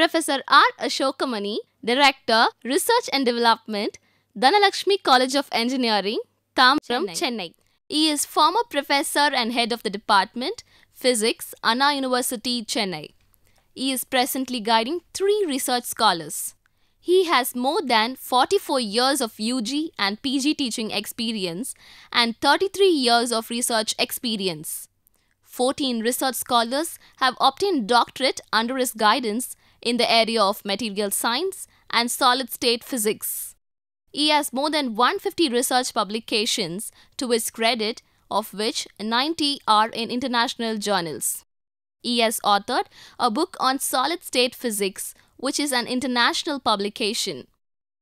Professor R. Ashokamani, Director, Research and Development, Dhanalakshmi College of Engineering, Tambaram, Chennai. He is former professor and head of the department, Physics, Anna University, Chennai. He is presently guiding 3 research scholars. He has more than 44 years of UG and PG teaching experience and 33 years of research experience. 14 research scholars have obtained doctorate under his guidance in the area of material science and solid-state physics. He has more than 150 research publications to his credit, of which 90 are in international journals. He has authored a book on solid-state physics, which is an international publication.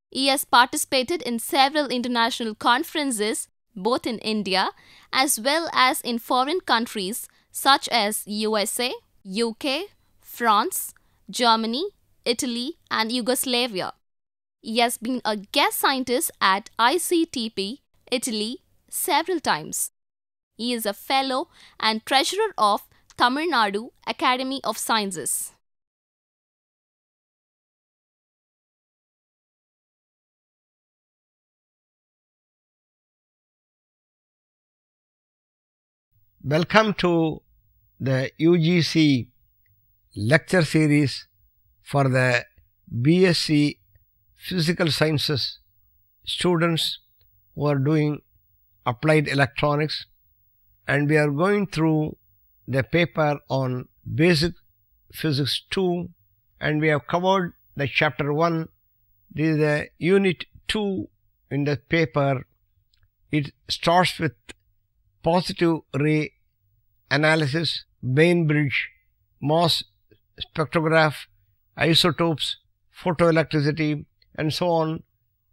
He has participated in several international conferences, both in India as well as in foreign countries such as USA, UK, France, Germany, Italy, and Yugoslavia. He has been a guest scientist at ICTP, Italy, several times. He is a fellow and treasurer of Tamil Nadu Academy of Sciences. Welcome to the UGC lecture series for the BSc Physical Sciences students who are doing applied electronics, and we are going through the paper on Basic Physics 2, and we have covered the chapter 1. This is the unit 2 in the paper. It starts with positive ray analysis, Bain bridge, mass spectrograph, isotopes, photoelectricity, and so on.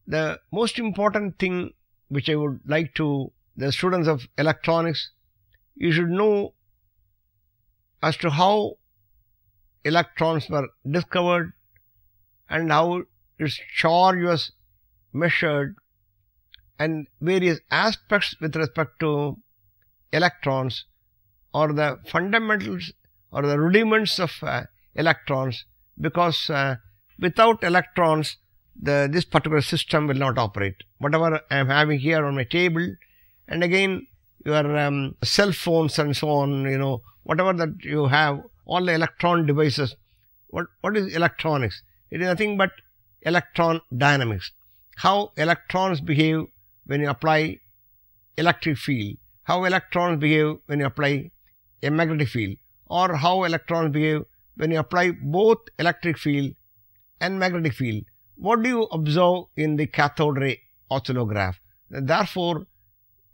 The most important thing which I would like to the students of electronics, you should know as to how electrons were discovered and how its charge was measured, and various aspects with respect to electrons, or the fundamentals or the rudiments of electrons, because without electrons this particular system will not operate. Whatever I am having here on my table, and again your cell phones and so on, whatever that you have, all the electron devices, what is electronics? It is nothing but electron dynamics. How electrons behave when you apply electric field, how electrons behave when you apply a magnetic field, or how electrons behave when you apply both electric field and magnetic field. What do you observe in the cathode ray oscillograph? Therefore,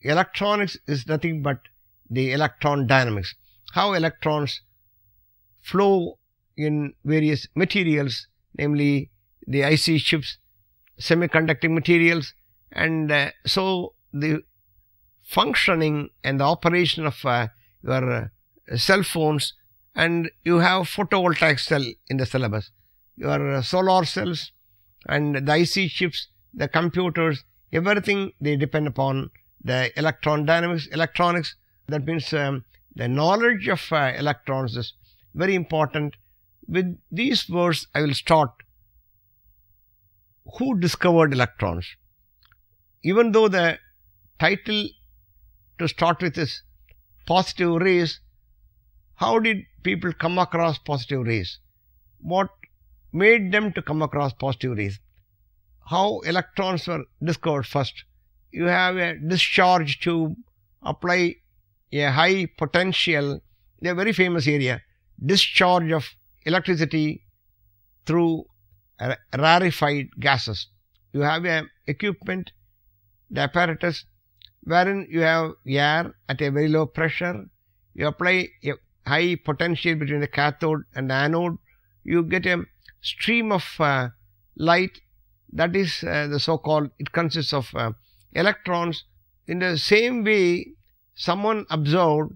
electronics is nothing but the electron dynamics, how electrons flow in various materials, namely the IC chips, semiconducting materials, and so the functioning and the operation of your cell phones, and you have photovoltaic cell in the syllabus, your solar cells and the IC chips, the computers, everything they depend upon the electron dynamics, electronics. That means the knowledge of electrons is very important. With these words I will start. Who discovered electrons? Even though the title to start with is positive rays, how did people come across positive rays? What made them to come across positive rays? How electrons were discovered first? You have a discharge tube, apply a high potential, a very famous area, discharge of electricity through rarefied gases. You have an equipment, the apparatus, wherein you have air at a very low pressure. You apply a high potential between the cathode and the anode. You get a stream of light, that is the so-called, it consists of electrons. In the same way, someone observed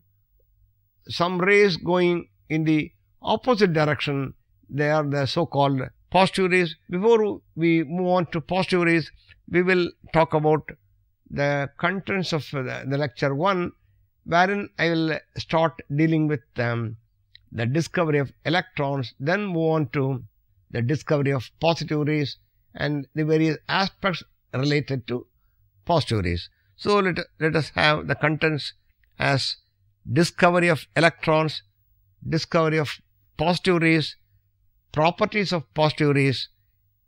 some rays going in the opposite direction. They are the so-called positive rays. Before we move on to positive rays, we will talk about the contents of the lecture 1, wherein I will start dealing with the discovery of electrons, then move on to the discovery of positive rays and the various aspects related to positive rays. So let us have the contents as discovery of electrons, discovery of positive rays, properties of positive rays,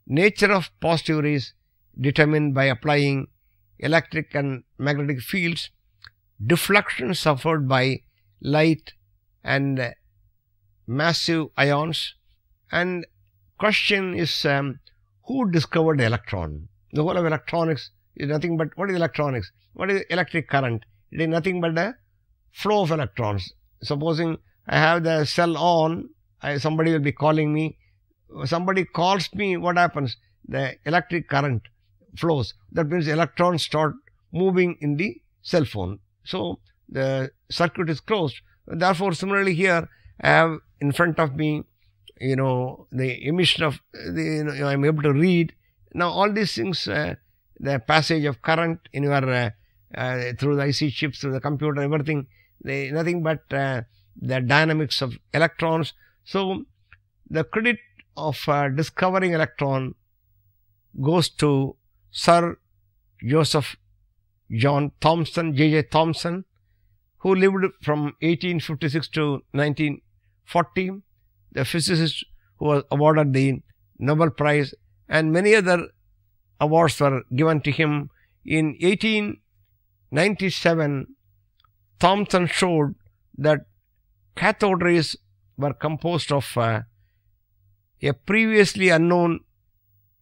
nature of positive rays determined by applying electric and magnetic fields, deflection suffered by light and massive ions, and question is who discovered the electron? The whole of electronics is nothing but, what is electronics? What is electric current? It is nothing but the flow of electrons. Supposing I have the cell on, somebody will be calling me. Somebody calls me, what happens? The electric current flows. That means electrons start moving in the cell phone. So the circuit is closed. Therefore, similarly here, I have in front of me, the emission of I am able to read. Now all these things, the passage of current in your through the IC chips, through the computer, everything, nothing but the dynamics of electrons. So the credit of discovering electron goes to Sir Joseph John Thomson, J.J. Thomson, who lived from 1856 to 1940, the physicist who was awarded the Nobel Prize, and many other awards were given to him. In 1897, Thomson showed that cathode rays were composed of a previously unknown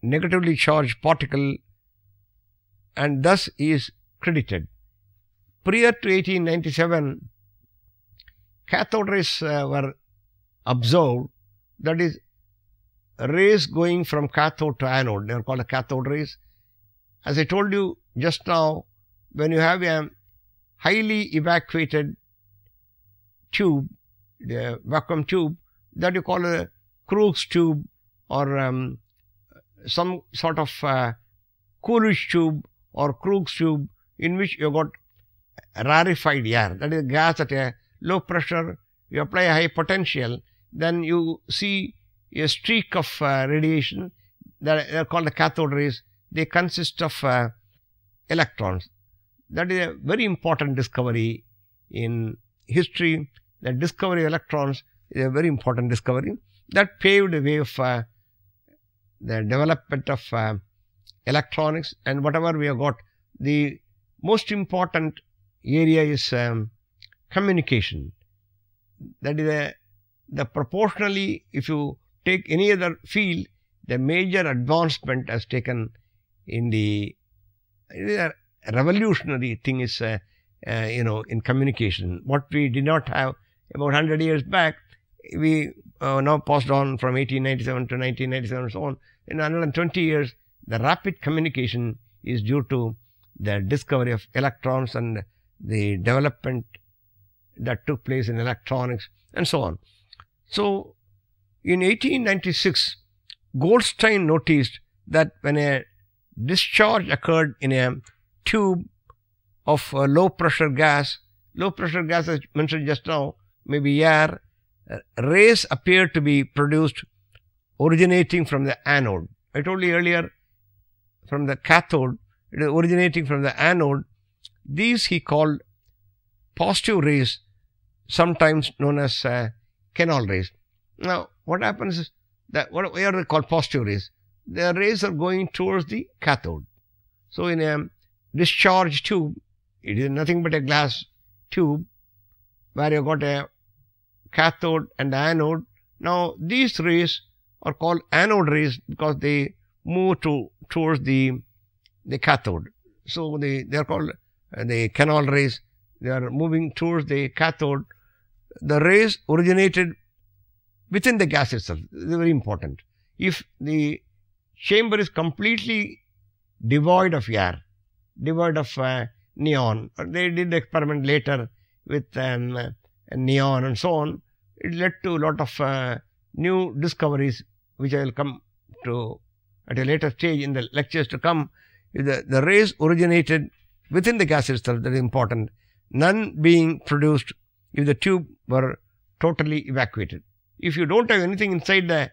negatively charged particle, and thus he is credited. Prior to 1897, cathode rays were observed, that is, rays going from cathode to anode. They are called cathode rays. As I told you just now, when you have a highly evacuated tube, the vacuum tube, that you call a Crookes tube or some sort of Coolidge tube or Crookes tube, in which you got rarefied air, that is gas at a low pressure, you apply a high potential, then you see a streak of radiation, that are called the cathode rays. They consist of electrons. That is a very important discovery in history. The discovery of electrons is a very important discovery that paved the way of the development of electronics and whatever we have got. The most important area is communication. That is the proportionally, if you take any other field, the major advancement has taken in the revolutionary thing is in communication. What we did not have about 100 years back, we now passed on from 1897 to 1997 and so on. In 120 years, the rapid communication is due to the discovery of electrons and the development that took place in electronics and so on. So in 1896, Goldstein noticed that when a discharge occurred in a tube of low pressure gas, as mentioned just now, maybe air, rays appeared to be produced originating from the anode. I told you earlier, from the cathode, it is originating from the anode. These he called positive rays, sometimes known as canal rays. Now, what happens is that what are they called positive rays? The rays are going towards the cathode. So, in a discharge tube, it is nothing but a glass tube where you got a cathode and anode. Now, these rays are called anode rays because they move towards the cathode. So, they are called the canal rays. They are moving towards the cathode. The rays originated within the gas itself. This is very important. If the chamber is completely devoid of air, devoid of neon, they did the experiment later with neon and so on, it led to a lot of new discoveries, which I will come to at a later stage in the lectures to come. The rays originated within the gas itself, that is important, none being produced if the tube were totally evacuated. If you don't have anything inside the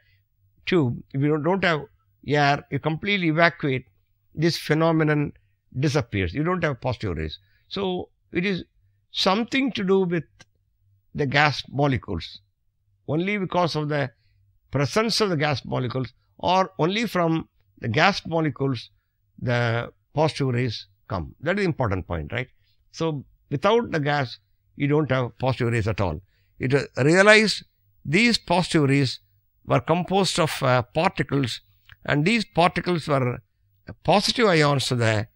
tube, if you don't have air, you completely evacuate, this phenomenon disappears. You don't have positive rays. So it is something to do with the gas molecules. Only because of the presence of the gas molecules, or only from the gas molecules the positive rays come. That is the important point, right? So without the gas, you don't have positive rays at all. It realized these positive rays were composed of particles, and these particles were positive ions to the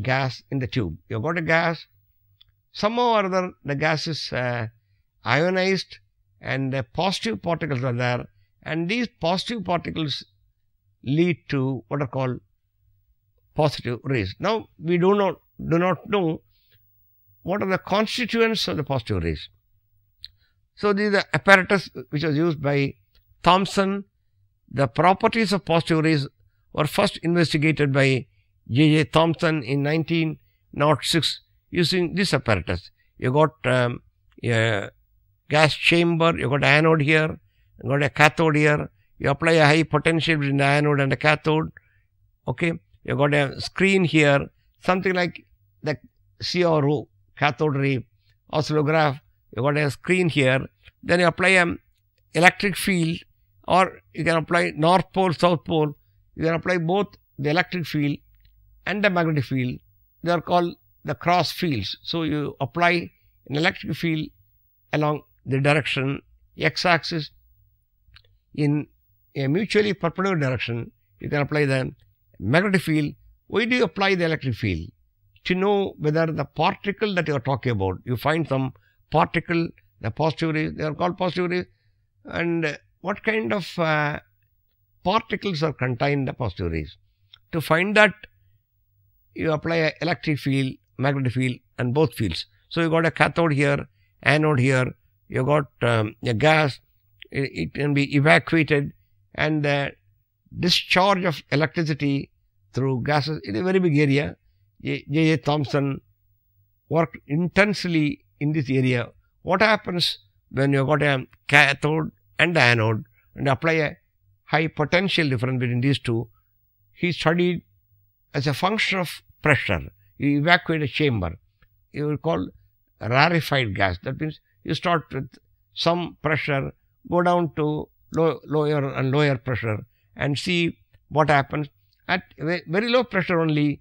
gas in the tube. You got a gas, somehow or other the gas is ionized, and the positive particles are there, and these positive particles lead to what are called positive rays. Now we do not know what are the constituents of the positive rays. So this is the apparatus which was used by Thomson. The properties of positive rays were first investigated by J.J. Thomson in 1906 using this apparatus. You got a gas chamber, you got an anode here, you got a cathode here. You apply a high potential between the anode and the cathode. Okay, you got a screen here, something like the CRO, cathode ray oscillograph. You got a screen here. Then you apply an electric field, or you can apply north pole, south pole. You can apply both the electric field and the magnetic field. They are called the cross fields. So you apply an electric field along the direction x-axis in a mutually perpendicular direction. You can apply the magnetic field. Why do you apply the electric field? To know whether the particle that you are talking about, you find some particle, the positive rays, they are called positive rays, and what kind of particles are contained in the positive rays. To find that, you apply an electric field, magnetic field, and both fields. So you got a cathode here, anode here, you got a gas, it can be evacuated, and the discharge of electricity through gases in a very big area. J.J. Thomson worked intensely in this area. What happens when you got a cathode and the anode and apply a high potential difference between these two? He studied as a function of pressure. You evacuate a chamber. You will call rarefied gas. That means you start with some pressure, go down to lower and lower pressure, and see what happens. At very low pressure only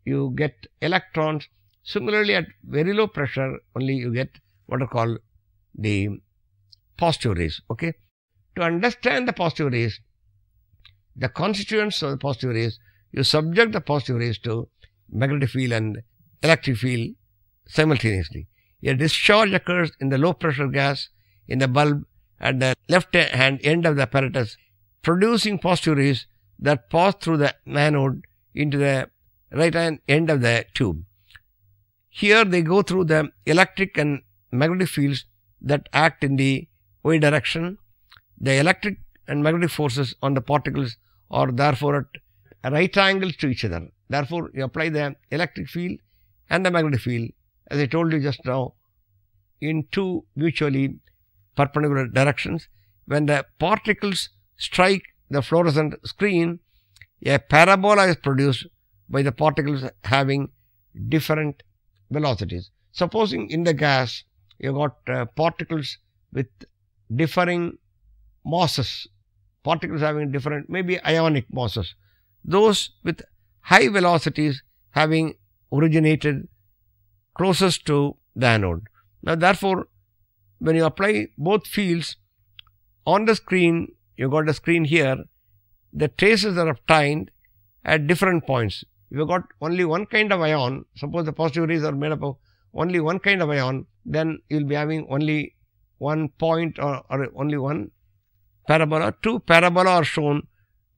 you get electrons. Similarly, at very low pressure only you get what are called the positive rays. Okay. To understand the positive rays, the constituents of the positive rays, you subject the positive rays to magnetic field and electric field simultaneously. A discharge occurs in the low pressure gas in the bulb at the left hand end of the apparatus, producing positive rays that pass through the anode into the right hand end of the tube. Here they go through the electric and magnetic fields that act in the y direction. The electric and magnetic forces on the particles are therefore at right angles to each other. Therefore, you apply the electric field and the magnetic field, as I told you just now, in two mutually perpendicular directions. When the particles strike the fluorescent screen, a parabola is produced by the particles having different velocities. Supposing in the gas you got particles with differing masses, particles having different, maybe ionic masses, those with high velocities having originated closest to the anode. Now therefore, when you apply both fields on the screen, you got a screen here, the traces are obtained at different points. If you got only one kind of ion, suppose the positive rays are made up of only one kind of ion, then you will be having only one point or only one parabola. Two parabola are shown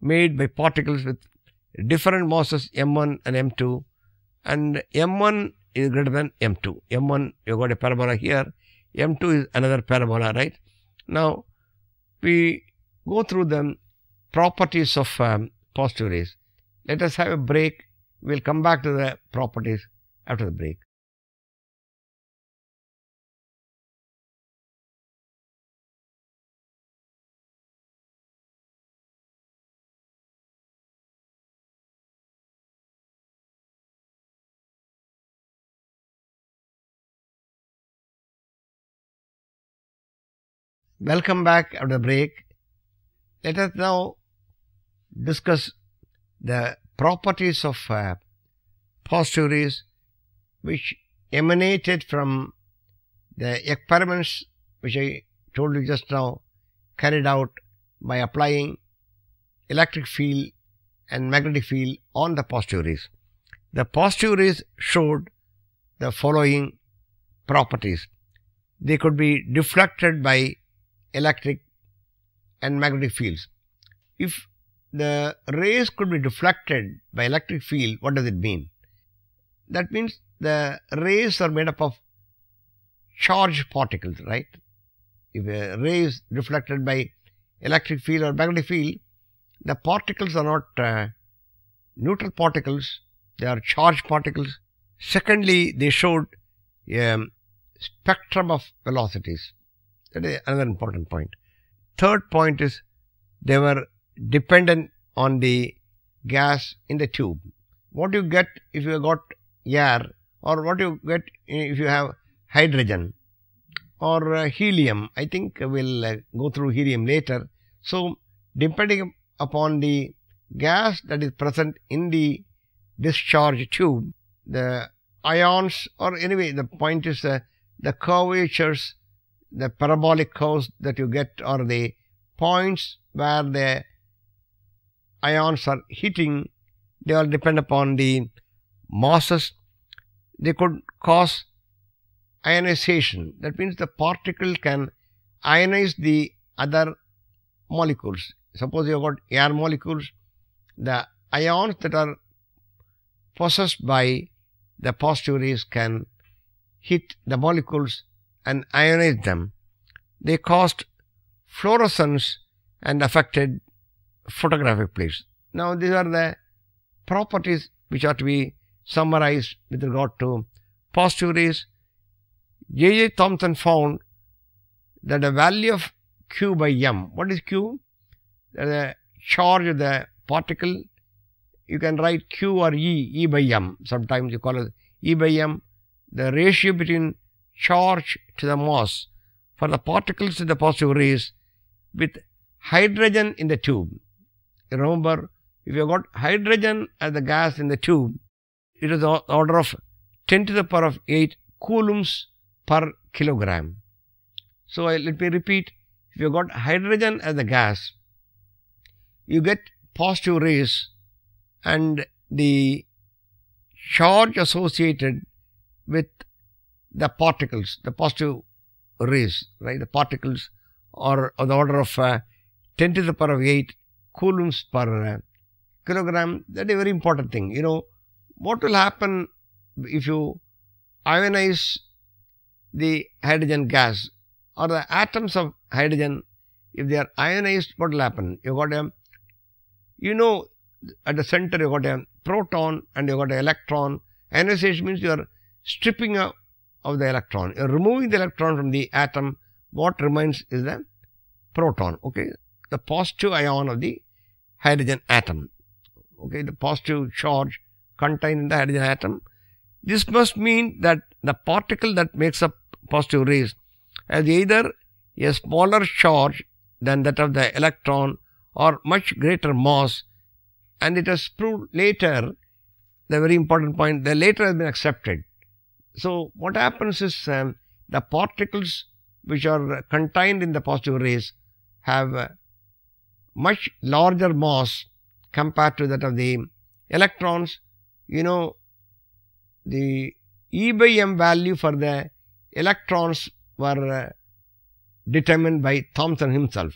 made by particles with different masses m1 and m2, and m1 is greater than m2. m1 you got a parabola here, m2 is another parabola, right? Now we go through the properties of positive rays. Let us have a break. We will come back to the properties after the break. Welcome back after the break. Let us now discuss the properties of positive rays which emanated from the experiments which I told you just now, carried out by applying electric field and magnetic field on the positive rays. The positive rays showed the following properties. They could be deflected by electric and magnetic fields. If the rays could be deflected by electric field, what does it mean? That means the rays are made up of charged particles, right? If a ray is deflected by electric field or magnetic field, the particles are not neutral particles, they are charged particles. Secondly, they showed a spectrum of velocities. That is another important point. Third point is they were dependent on the gas in the tube. What you get if you got air, or what you get if you have hydrogen or helium. I think we'll go through helium later. So, depending upon the gas that is present in the discharge tube, the ions, or anyway, the point is the curvatures, the parabolic curves that you get, or the points where the ions are hitting, they all depend upon the masses. They could cause ionization. That means the particle can ionize the other molecules. Suppose you have got air molecules, the ions that are possessed by the positive rays can hit the molecules and ionize them. They caused fluorescence and affected photographic plates. Now, these are the properties which are to be summarized with regard to positive rays. J.J. Thomson found that the value of Q by M. What is Q? The charge of the particle. You can write Q or E by M. Sometimes you call it E by M. The ratio between charge to the mass for the particles in the positive rays with hydrogen in the tube. Remember, if you got hydrogen as the gas in the tube, it is the order of 10 to the power of 8 coulombs per kilogram. So, let me repeat. If you got hydrogen as the gas, you get positive rays, and the charge associated with the particles, the positive rays, right? The particles are of the order of 10 to the power of 8 coulombs per kilogram. That is a very important thing. You know, what will happen if you ionize the hydrogen gas, or the atoms of hydrogen, if they are ionized, what will happen? You got a, you know, at the center you got a proton and you got an electron. Ionization means you are stripping out of the electron. You are removing the electron from the atom. What remains is the proton. Okay, the positive ion of the hydrogen atom. Okay, the positive charge contained in the hydrogen atom. This must mean that the particle that makes up positive rays has either a smaller charge than that of the electron or much greater mass, and it has proved later, the very important point, the later has been accepted. So, what happens is the particles which are contained in the positive rays have much larger mass compared to that of the electrons. You know, the E by M value for the electrons were determined by Thomson himself.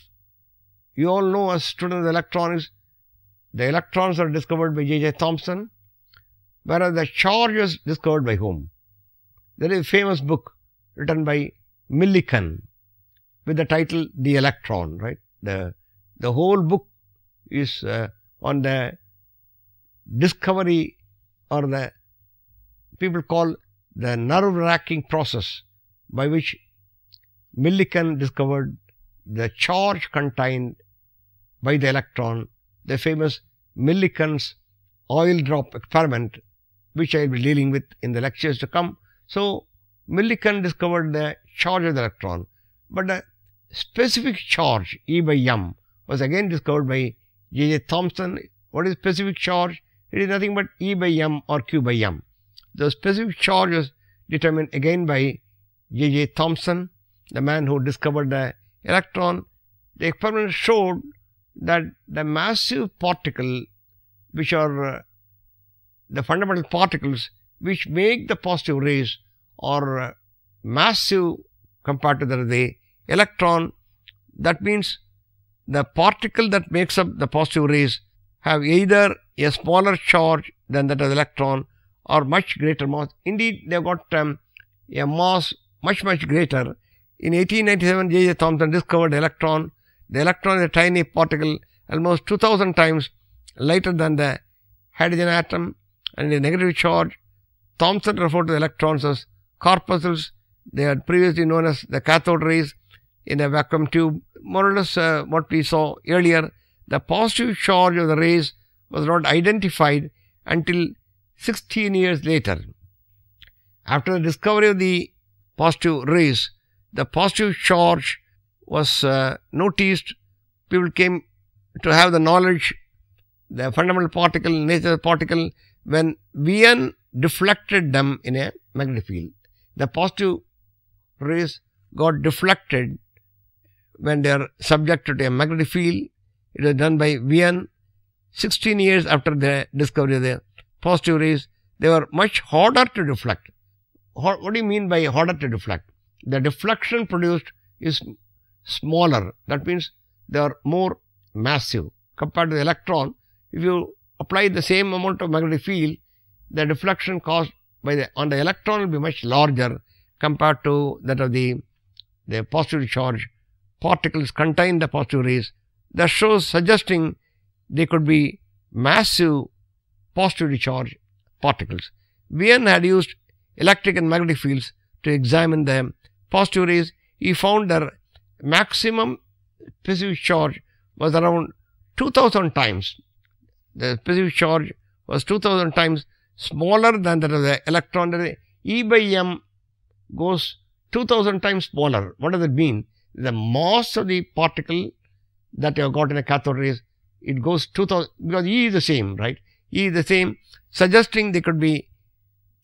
You all know, as students of electronics, the electrons are discovered by J.J. Thomson, whereas the charge was discovered by whom? There is a famous book written by Millikan with the title The Electron, right? The whole book is on the discovery, or the people call the nerve-wracking process by which Millikan discovered the charge contained by the electron, the famous Millikan's oil drop experiment, which I will be dealing with in the lectures to come. So, Millikan discovered the charge of the electron, but the specific charge E by m was again discovered by J.J. Thomson. What is specific charge? It is nothing but E by m or Q by m. The specific charge was determined again by J.J. Thomson, the man who discovered the electron. The experiment showed that the massive particle, which are the fundamental particles which make the positive rays, are massive compared to the electron. That means the particle that makes up the positive rays have either a smaller charge than that of the electron or much greater mass. Indeed, they have got a mass much greater. In 1897, J.J. Thomson discovered the electron. The electron is a tiny particle, almost 2000 times lighter than the hydrogen atom, and a negative charge. Thomson referred to the electrons as corpuscles. They are previously known as the cathode rays in a vacuum tube. More or less what we saw earlier, the positive charge of the rays was not identified until 16 years later. After the discovery of the positive rays, the positive charge was noticed. People came to have the knowledge, the fundamental particle, nature of the particle, when Wien deflected them in a magnetic field. The positive rays got deflected when they are subjected to a magnetic field. It was done by Wien. 16 years after the discovery of the positive rays, they were much harder to deflect. What do you mean by harder to deflect? The deflection produced is smaller. That means they are more massive compared to the electron. If you apply the same amount of magnetic field, the deflection caused by on the electron will be much larger compared to that of the positively charged particles contain the positive rays. That shows, suggesting they could be massive positively charged particles. Wien had used electric and magnetic fields to examine the positive rays. He found their maximum specific charge was around 2000 times. The specific charge was 2000 times smaller than that of the electron. The E by m goes 2000 times smaller. What does it mean? The mass of the particle that you have got in a cathode rays, it goes 2000, because E is the same, right? E is the same, suggesting they could be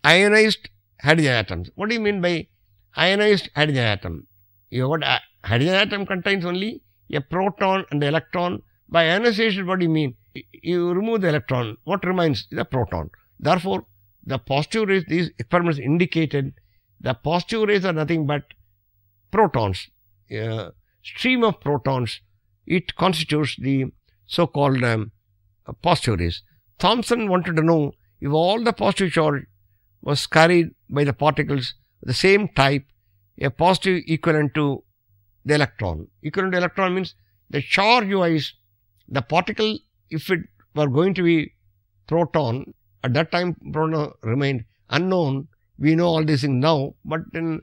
ionized hydrogen atoms. What do you mean by ionized hydrogen atom? You have got hydrogen atom contains only a proton and the electron. By ionization, what do you mean? You remove the electron. What remains? The proton. Therefore, the positive rays, these experiments indicated the positive rays are nothing but protons, a stream of protons. It constitutes the so-called positive rays. Thomson wanted to know if all the positive charge was carried by the particles of the same type, a positive equivalent to the electron. Equivalent to electron means the charge-wise, the particle, if it were going to be proton, at that time proton remained unknown. We know all these things now, but in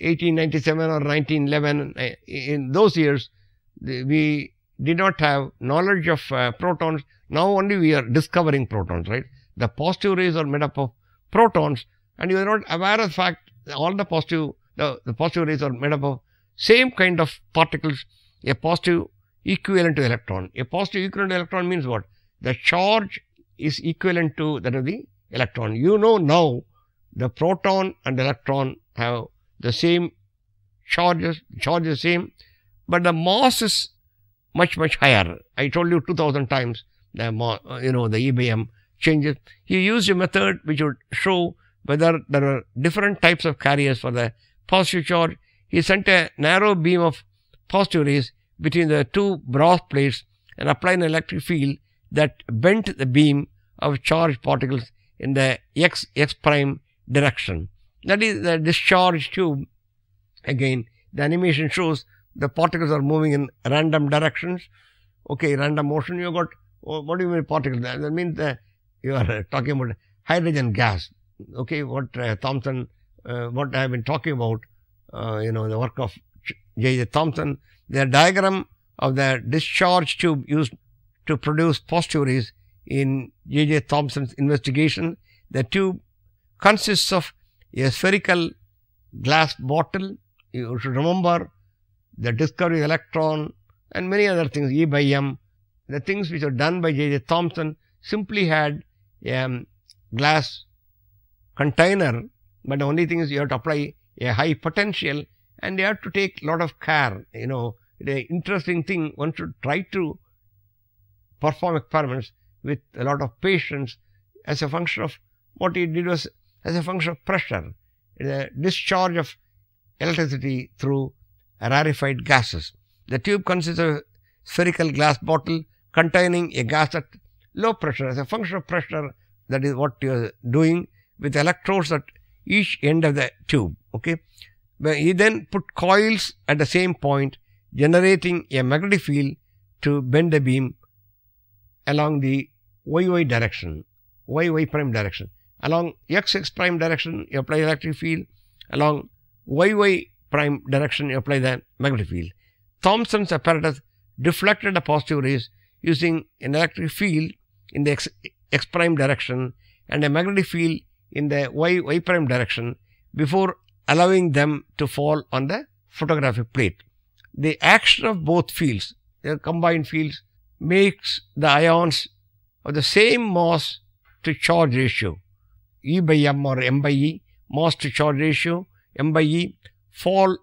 1897 or 1911, in those years, we did not have knowledge of protons. Now only we are discovering protons, right? The positive rays are made up of protons, and you are not aware of the fact that all the positive rays are made up of same kind of particles, a positive equivalent to electron. A positive equivalent to electron means what? The charge is equivalent to that of the electron. You know now the proton and the electron have the same charges, charge is the same, but the mass is much higher. I told you 2000 times the E by m changes. He used a method which would show whether there are different types of carriers for the positive charge. He sent a narrow beam of positive rays between the two brass plates and applied an electric field that bent the beam of charged particles in the x prime direction. That is the discharge tube. Again, the animation shows the particles are moving in random directions. Okay, random motion. You got, what do you mean particles? That means you are talking about hydrogen gas. Okay, what Thomson, what I have been talking about, the work of J.J. Thomson, the diagram of the discharge tube used to produce positive rays in J.J. Thomson's investigation. The tube consists of a spherical glass bottle. You should remember the discovery of electron, and many other things, E by M. The things which are done by J.J. Thomson simply had a glass container, but the only thing is you have to apply a high potential and you have to take a lot of care. The interesting thing, one should try to perform experiments with a lot of patience as a function of what he did was as a function of pressure, the discharge of electricity through rarefied gases. The tube consists of a spherical glass bottle containing a gas at low pressure. As a function of pressure, that is what you are doing with electrodes at each end of the tube. Okay. But he then put coils at the same point, generating a magnetic field to bend the beam along the YY direction, YY prime direction. Along XX prime direction, you apply electric field. Along YY prime direction, you apply the magnetic field. Thomson's apparatus deflected the positive rays using an electric field in the X prime direction and a magnetic field in the Y prime direction before allowing them to fall on the photographic plate. The action of both fields, their combined fields, makes the ions of the same mass to charge ratio, E by M or M by E, mass to charge ratio, M by E, fall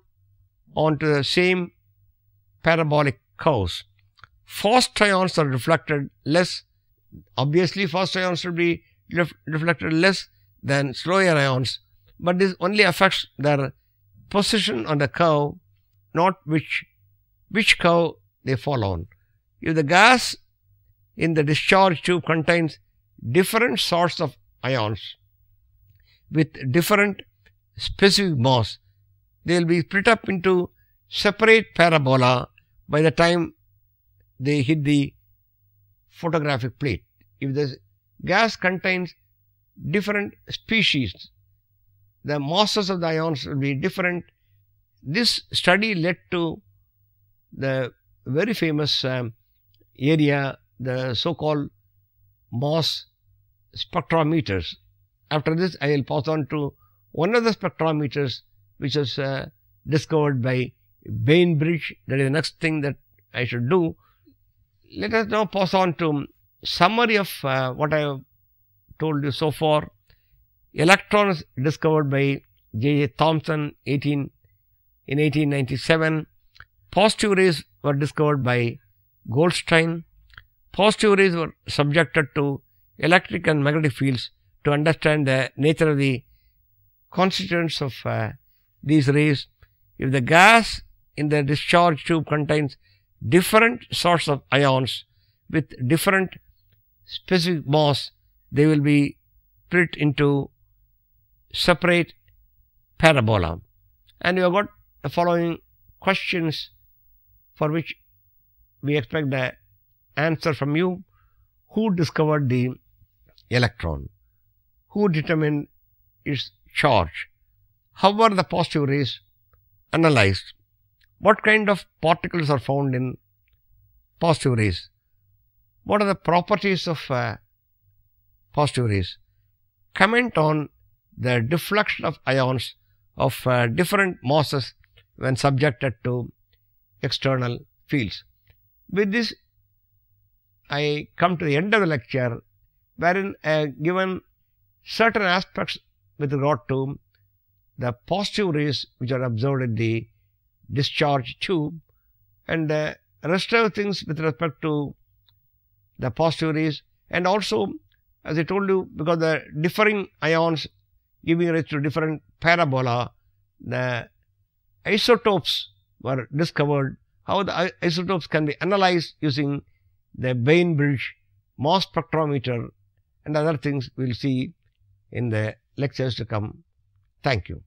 onto the same parabolic curves. Fast ions are reflected less. Obviously, fast ions should be reflected less than slower ions, but this only affects their position on the curve, not which curve they fall on. If the gas in the discharge tube contains different sorts of ions with different specific mass, they will be split up into separate parabola by the time they hit the photographic plate. If the gas contains different species, the masses of the ions will be different. This study led to the very famous area, the so-called mass spectrometers. After this, I will pass on to one of the spectrometers which was discovered by Bainbridge. That is the next thing that I should do. Let us now pass on to summary of what I have told you so far. Electrons discovered by J.J. Thomson in 1897. Positive rays were discovered by Goldstein. Positive rays were subjected to electric and magnetic fields to understand the nature of the constituents of these rays. If the gas in the discharge tube contains different sorts of ions with different specific mass, they will be split into separate parabola. And you have got the following questions for which we expect the answer from you. Who discovered the electron? Who determined its charge? How were the positive rays analyzed? What kind of particles are found in positive rays? What are the properties of positive rays? Comment on the deflection of ions of different masses when subjected to external fields. With this, I come to the end of the lecture, wherein I have given certain aspects with regard to the positive rays which are observed in the discharge tube, and the rest of things with respect to the positive rays, and also, as I told you, because the differing ions giving rise to different parabola, the isotopes were discovered. How the isotopes can be analyzed using the Bainbridge mass spectrometer and other things we will see in the lectures to come. Thank you.